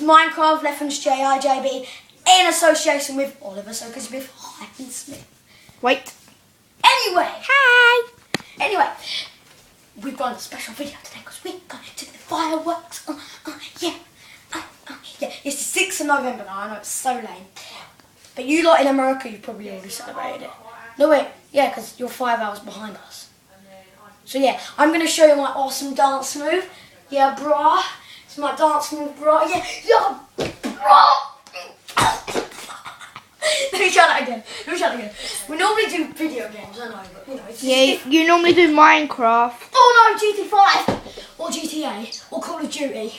Minecraft Leffens JIJB in association with Oliver Soker Smith and Smith. Wait. Anyway. Hi. Anyway, we've got a special video today because we're going to do the fireworks. Yeah. Yeah, it's the 6th of November now. I know it's so lame. But you lot in America, you probably already celebrated it. No, wait. Yeah, because you're 5 hours behind us. So yeah, I'm going to show you my awesome dance move. Yeah, brah. It's my dance move, brah. Yeah, brah. Let me try that again. We normally do video games, I know, but you know. It's you normally do Minecraft. Oh no, GT5 or GTA or Call of Duty.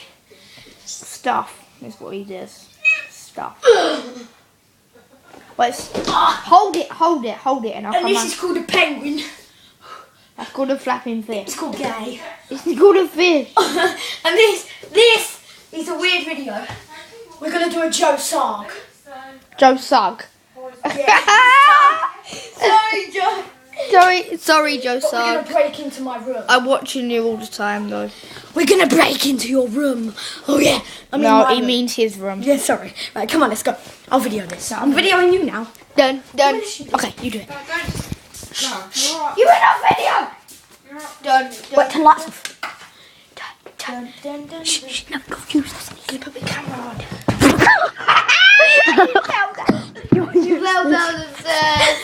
Stuff is what he does. Stuff. Wait, hold it, and I'll come And this on. is called a penguin. That's called a flapping fish. It's called gay. It's called a fish. And this is a weird video. We're gonna do a Joe Sarg. Joe Sugg. Yeah. Sorry, Joe. Sorry, Joe We're Sugg. gonna break into my room. I'm watching you all the time, though. We're gonna break into your room. Oh yeah. I mean No, my he room. means his room. Yeah, sorry. Right, come on, let's go. I'll video this. I'm videoing you now. Done. Okay, you do it. You in our video. Done. Wait, turn lights off. Shh, no, confuse us. You put the camera on. You fell down the stairs.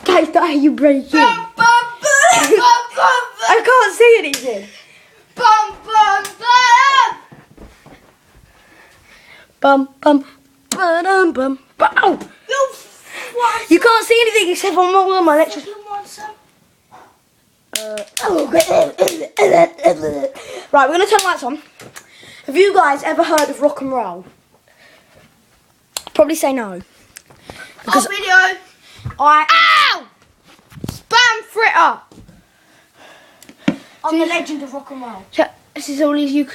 Guys, that how you break in. I can't see anything. Bum bum ba-dum bum. Ow! You can't see anything except for my electric. Right, we're gonna turn the lights on. Have you guys ever heard of rock and roll? Probably say no. Because video. Ow! Spam fritter. I'm the legend of rock and roll. So, this is all these you've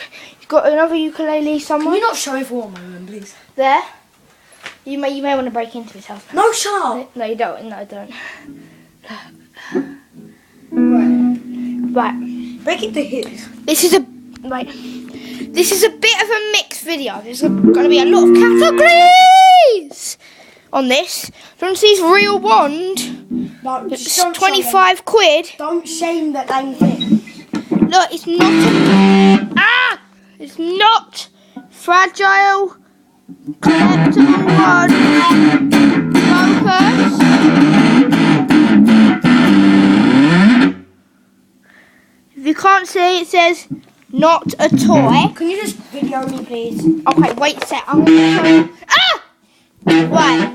got another ukulele somewhere? Can you not show everyone my room, please? There. You may want to break into his house. No, shut up. No, you don't. No, don't. Right. Break it to his. This is a bit of a mixed video. There's going to be a lot of categories on this. Do you want to see his real wand? No, It's don't 25 quid. Don't shame that dang thing. Look, it's not. It's not fragile. Collectible one. Focus. If you can't see, it says not a toy. Can you just video me, please? Okay, wait a sec. I'm gonna show you. Right.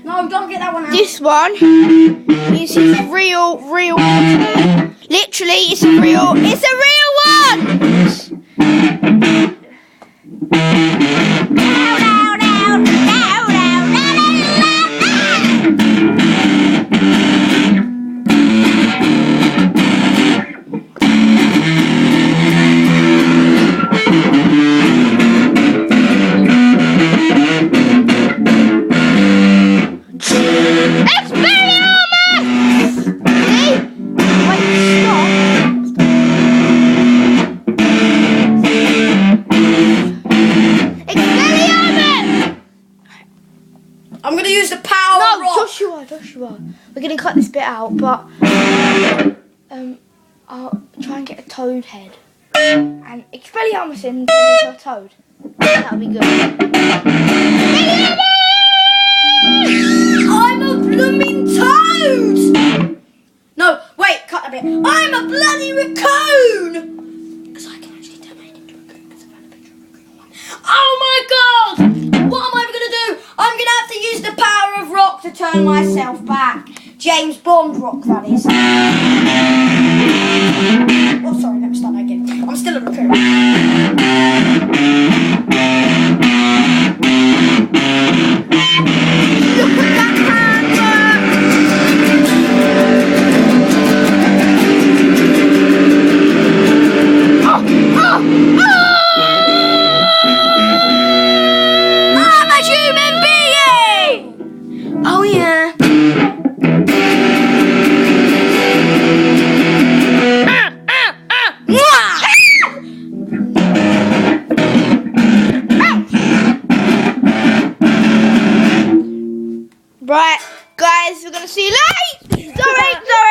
No, don't get that one out. This one is his real. Literally, it's a real one. I'm gonna use the power of rock. Joshua. We're gonna cut this bit out, but I'll try and get a toad head and Expelliarmus in into a toad. That'll be good. I'm a blooming toad! No, wait, cut that bit. I'm a bloody raccoon! Because I can actually turn it into a raccoon because I found a picture of a raccoon. Oh my god! What am I going to do? I'm going to have to use the power of rock to turn myself back. James Bond rock, that is. Oh, sorry, let me start that again. I'm still a raccoon. Oh yeah. Right, guys, we're going to see you later. Sorry.